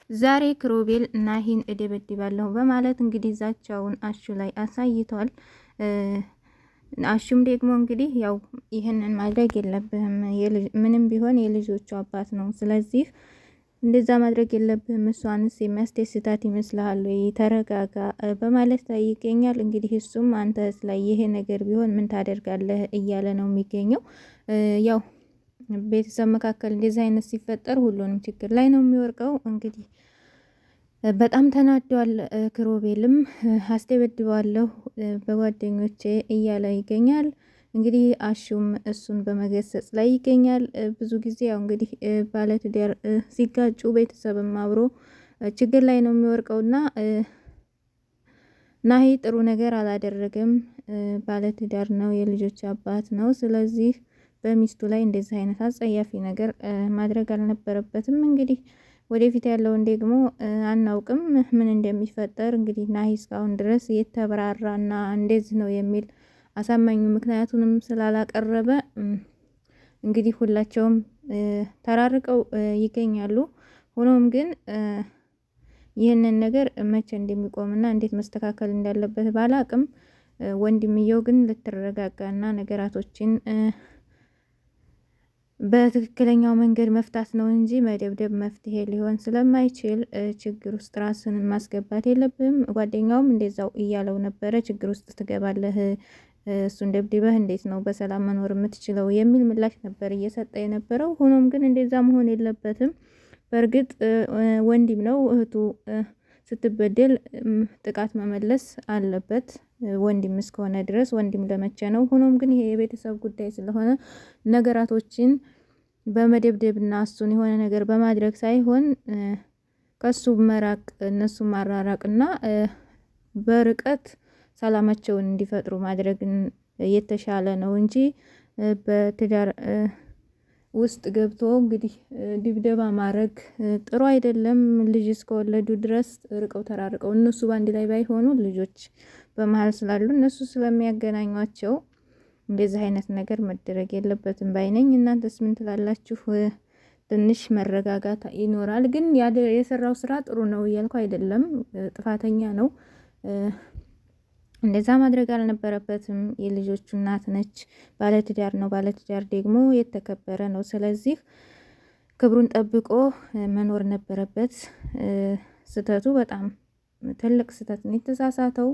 ዛሬ ክሮቤል ናሂን እደበድባለሁ በማለት እንግዲህ ዛቻውን አሹ ላይ አሳይቷል። አሹም ደግሞ እንግዲህ ያው ይህንን ማድረግ የለብህም ምንም ቢሆን የልጆቹ አባት ነው፣ ስለዚህ እንደዛ ማድረግ የለብህም፣ እሷንስ የሚያስደስታት ይመስልሃል ወይ? ተረጋጋ በማለት ላይ ይገኛል። እንግዲህ እሱም አንተስ ላይ ይሄ ነገር ቢሆን ምን ታደርጋለህ እያለ ነው የሚገኘው። ያው ቤተሰብ መካከል እንደዚህ አይነት ሲፈጠር ሁሉንም ችግር ላይ ነው የሚወርቀው። እንግዲህ በጣም ተናዷል። ክሮቤልም አስደበድበዋለሁ በጓደኞቼ እያለ ይገኛል። እንግዲህ አሹም እሱን በመገሰጽ ላይ ይገኛል። ብዙ ጊዜ ያው እንግዲህ ባለትዳር ሲጋጩ ቤተሰብም አብሮ ችግር ላይ ነው የሚወርቀውና ናሂ ጥሩ ነገር አላደረገም። ባለትዳር ነው፣ የልጆች አባት ነው። ስለዚህ በሚስቱ ላይ እንደዚህ አይነት አጸያፊ ነገር ማድረግ አልነበረበትም። እንግዲህ ወደፊት ያለውን ደግሞ አናውቅም ምን እንደሚፈጠር። እንግዲህ ናሂ እስካሁን ድረስ የተብራራና እንደዚህ ነው የሚል አሳማኙ ምክንያቱንም ስላላቀረበ እንግዲህ ሁላቸውም ተራርቀው ይገኛሉ። ሆኖም ግን ይህንን ነገር መቼ እንደሚቆምና እንዴት መስተካከል እንዳለበት ባላቅም ወንድምየው ግን ልትረጋጋና ነገራቶችን በትክክለኛው መንገድ መፍታት ነው እንጂ መደብደብ መፍትሄ ሊሆን ስለማይችል ችግር ውስጥ ራስን ማስገባት የለብም። ጓደኛውም እንደዛው እያለው ነበረ፣ ችግር ውስጥ ትገባለህ፣ እሱን ደብድበህ እንዴት ነው በሰላም መኖር የምትችለው የሚል ምላሽ ነበር እየሰጠ የነበረው። ሆኖም ግን እንደዛ መሆን የለበትም። በእርግጥ ወንድም ነው፣ እህቱ ስትበደል ጥቃት መመለስ አለበት ወንድም እስከሆነ ድረስ። ወንድም ለመቼ ነው? ሆኖም ግን ይሄ የቤተሰብ ጉዳይ ስለሆነ ነገራቶችን በመደብደብና እሱን የሆነ ነገር በማድረግ ሳይሆን ከሱ መራቅ፣ እነሱ ማራራቅና በርቀት ሰላማቸውን እንዲፈጥሩ ማድረግን የተሻለ ነው እንጂ በትዳር ውስጥ ገብቶ እንግዲህ ድብደባ ማድረግ ጥሩ አይደለም። ልጅ እስከወለዱ ድረስ ርቀው ተራርቀው እነሱ በአንድ ላይ ባይሆኑ ልጆች በመሀል ስላሉ እነሱ ስለሚያገናኟቸው እንደዚህ አይነት ነገር መደረግ የለበትም ባይነኝ። እናንተስ ምን ትላላችሁ? ትንሽ መረጋጋት ይኖራል። ግን የሰራው ስራ ጥሩ ነው እያልኩ አይደለም፣ ጥፋተኛ ነው። እንደዛ ማድረግ አልነበረበትም። የልጆቹ እናት ነች፣ ባለትዳር ነው። ባለትዳር ደግሞ የተከበረ ነው። ስለዚህ ክብሩን ጠብቆ መኖር ነበረበት። ስህተቱ በጣም ትልቅ ስህተት ነው የተሳሳተው።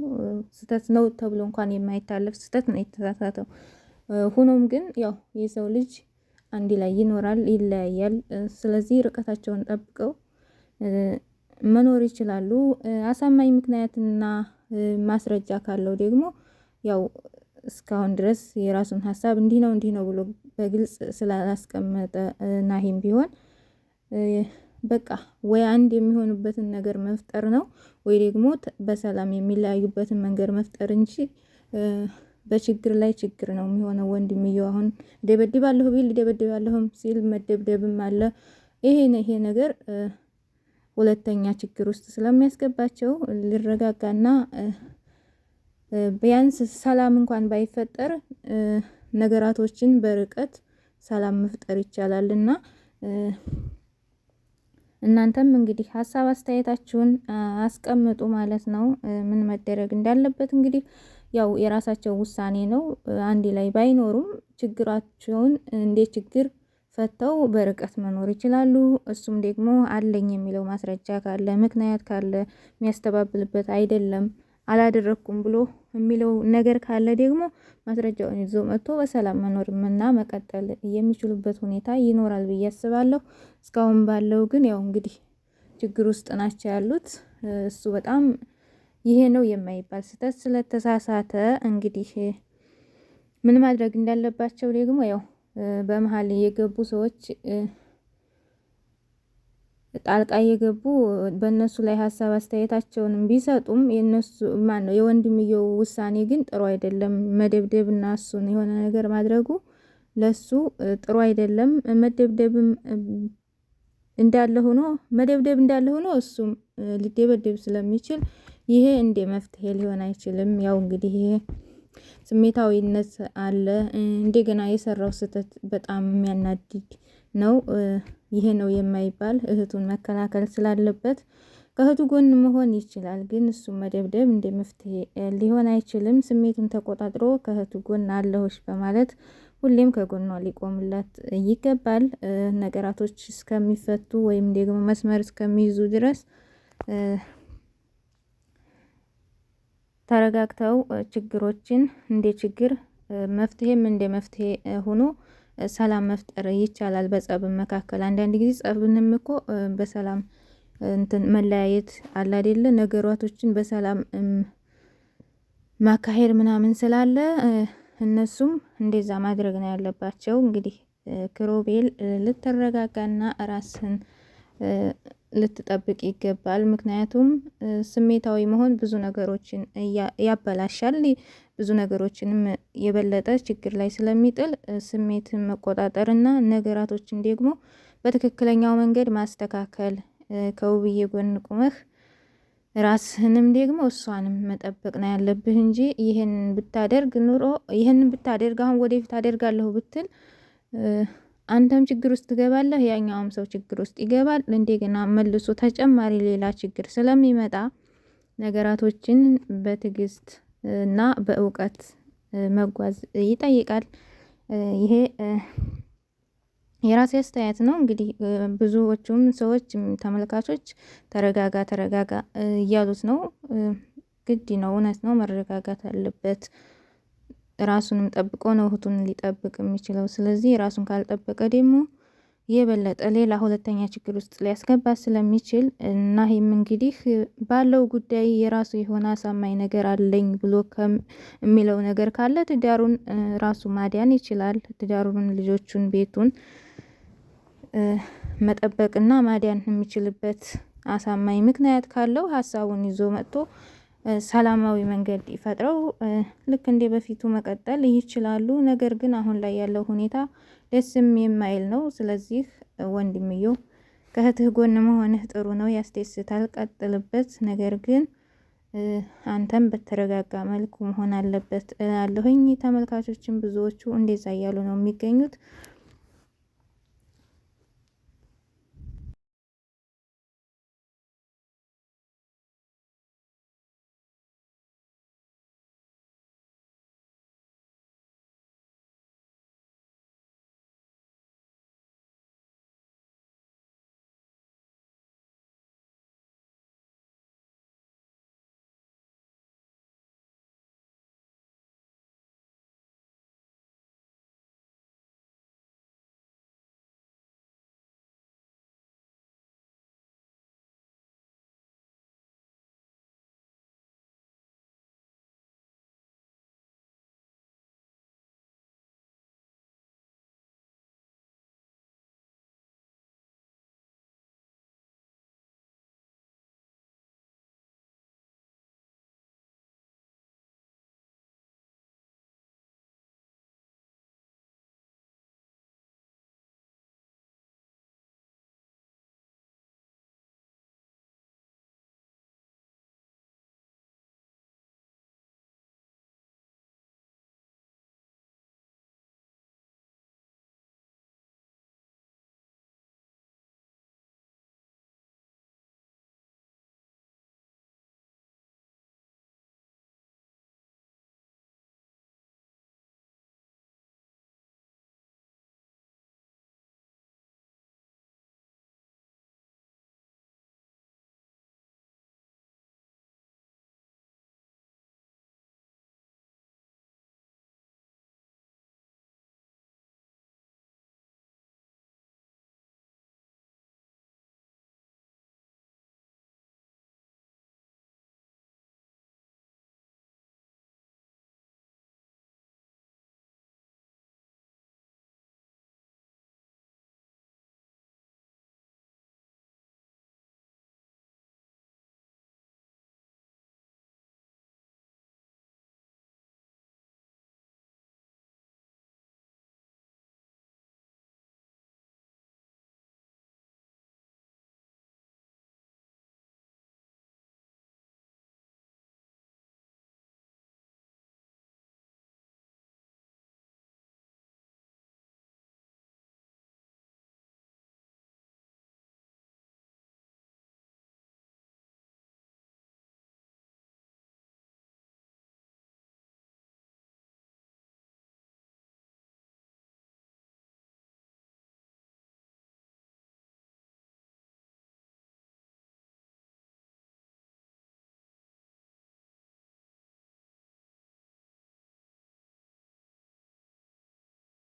ስህተት ነው ተብሎ እንኳን የማይታለፍ ስህተት ነው የተሳሳተው። ሆኖም ግን ያው የሰው ልጅ አንድ ላይ ይኖራል፣ ይለያያል። ስለዚህ ርቀታቸውን ጠብቀው መኖር ይችላሉ። አሳማኝ ምክንያትና ማስረጃ ካለው ደግሞ ያው እስካሁን ድረስ የራሱን ሀሳብ እንዲህ ነው ብሎ በግልጽ ስላላስቀመጠ ናሂም ቢሆን በቃ ወይ አንድ የሚሆኑበትን ነገር መፍጠር ነው ወይ ደግሞ በሰላም የሚለያዩበትን መንገድ መፍጠር እንጂ በችግር ላይ ችግር ነው የሚሆነው። ወንድምየው አሁን ደበድባለሁ ቢል ደበድባለሁም ሲል መደብደብም አለ። ይሄ ነገር ሁለተኛ ችግር ውስጥ ስለሚያስገባቸው ሊረጋጋና ቢያንስ ሰላም እንኳን ባይፈጠር ነገራቶችን በርቀት ሰላም መፍጠር ይቻላልና እናንተም እንግዲህ ሀሳብ አስተያየታችሁን አስቀምጡ ማለት ነው። ምን መደረግ እንዳለበት እንግዲህ ያው የራሳቸው ውሳኔ ነው። አንድ ላይ ባይኖሩም ችግራቸውን እንደ ችግር ፈተው በርቀት መኖር ይችላሉ። እሱም ደግሞ አለኝ የሚለው ማስረጃ ካለ፣ ምክንያት ካለ፣ የሚያስተባብልበት አይደለም አላደረኩም ብሎ የሚለው ነገር ካለ ደግሞ ማስረጃውን ይዞ መጥቶ በሰላም መኖርና መቀጠል የሚችሉበት ሁኔታ ይኖራል ብዬ አስባለሁ። እስካሁን ባለው ግን ያው እንግዲህ ችግር ውስጥ ናቸው ያሉት። እሱ በጣም ይሄ ነው የማይባል ስህተት ስለተሳሳተ እንግዲህ ምን ማድረግ እንዳለባቸው ደግሞ ያው በመሀል የገቡ ሰዎች ጣልቃ የገቡ በእነሱ ላይ ሀሳብ አስተያየታቸውንም ቢሰጡም የነሱ ማነው የወንድምየው ውሳኔ ግን ጥሩ አይደለም። መደብደብና እሱን የሆነ ነገር ማድረጉ ለሱ ጥሩ አይደለም። መደብደብም እንዳለ ሆኖ መደብደብ እንዳለ ሆኖ እሱም ሊደበደብ ስለሚችል ይሄ እንደ መፍትሄ ሊሆን አይችልም። ያው እንግዲህ ይሄ ስሜታዊነት አለ። እንደገና የሰራው ስህተት በጣም የሚያናድድ ነው። ይሄ ነው የማይባል እህቱን መከላከል ስላለበት ከእህቱ ጎን መሆን ይችላል። ግን እሱን መደብደብ እንደ መፍትሄ ሊሆን አይችልም። ስሜቱን ተቆጣጥሮ ከእህቱ ጎን አለሁሽ በማለት ሁሌም ከጎኗ ሊቆምላት ይገባል። ነገራቶች እስከሚፈቱ ወይም ደግሞ መስመር እስከሚይዙ ድረስ ተረጋግተው ችግሮችን እንደ ችግር መፍትሄም እንደ መፍትሄ ሆኖ ሰላም መፍጠር ይቻላል። በጸብ መካከል አንዳንድ ጊዜ ጸብንም እኮ በሰላም እንትን መለያየት አለ አይደለ? ነገራቶችን በሰላም ማካሄድ ምናምን ስላለ እነሱም እንደዛ ማድረግ ነው ያለባቸው። እንግዲህ ክሮቤል ልትረጋጋና ራስን ልትጠብቅ ይገባል። ምክንያቱም ስሜታዊ መሆን ብዙ ነገሮችን ያበላሻል። ብዙ ነገሮችንም የበለጠ ችግር ላይ ስለሚጥል ስሜትን መቆጣጠርና ነገራቶችን ደግሞ በትክክለኛው መንገድ ማስተካከል ከውብዬ ጎን ቁመህ ራስህንም ደግሞ እሷንም መጠበቅ ነው ያለብህ እንጂ ይሄንን ብታደርግ ኑሮ ይሄንን ብታደርግ አሁን ወደፊት አደርጋለሁ ብትል አንተም ችግር ውስጥ ትገባለህ፣ ያኛውም ሰው ችግር ውስጥ ይገባል። እንደገና መልሶ ተጨማሪ ሌላ ችግር ስለሚመጣ ነገራቶችን በትዕግስት እና በእውቀት መጓዝ ይጠይቃል። ይሄ የራሴ አስተያየት ነው። እንግዲህ ብዙዎቹም ሰዎች ተመልካቾች ተረጋጋ ተረጋጋ እያሉት ነው። ግድ ነው፣ እውነት ነው፣ መረጋጋት አለበት። ራሱንም ጠብቆ ነው እህቱን ሊጠብቅ የሚችለው። ስለዚህ ራሱን ካልጠበቀ ደግሞ የበለጠ ሌላ ሁለተኛ ችግር ውስጥ ሊያስገባ ስለሚችል እና ይህም እንግዲህ ባለው ጉዳይ የራሱ የሆነ አሳማኝ ነገር አለኝ ብሎ የሚለው ነገር ካለ ትዳሩን ራሱ ማዳን ይችላል። ትዳሩን፣ ልጆቹን፣ ቤቱን መጠበቅና ማዳን የሚችልበት አሳማኝ ምክንያት ካለው ሀሳቡን ይዞ መጥቶ ሰላማዊ መንገድ ይፈጥረው ልክ እንደ በፊቱ መቀጠል ይችላሉ። ነገር ግን አሁን ላይ ያለው ሁኔታ ደስም የማይል ነው። ስለዚህ ወንድምየው ከእህትህ ጎን መሆንህ ጥሩ ነው፣ ያስደስታል፣ ቀጥልበት። ነገር ግን አንተም በተረጋጋ መልኩ መሆን አለበት እላለሁኝ። ተመልካቾችን ብዙዎቹ እንደዛ እያሉ ነው የሚገኙት።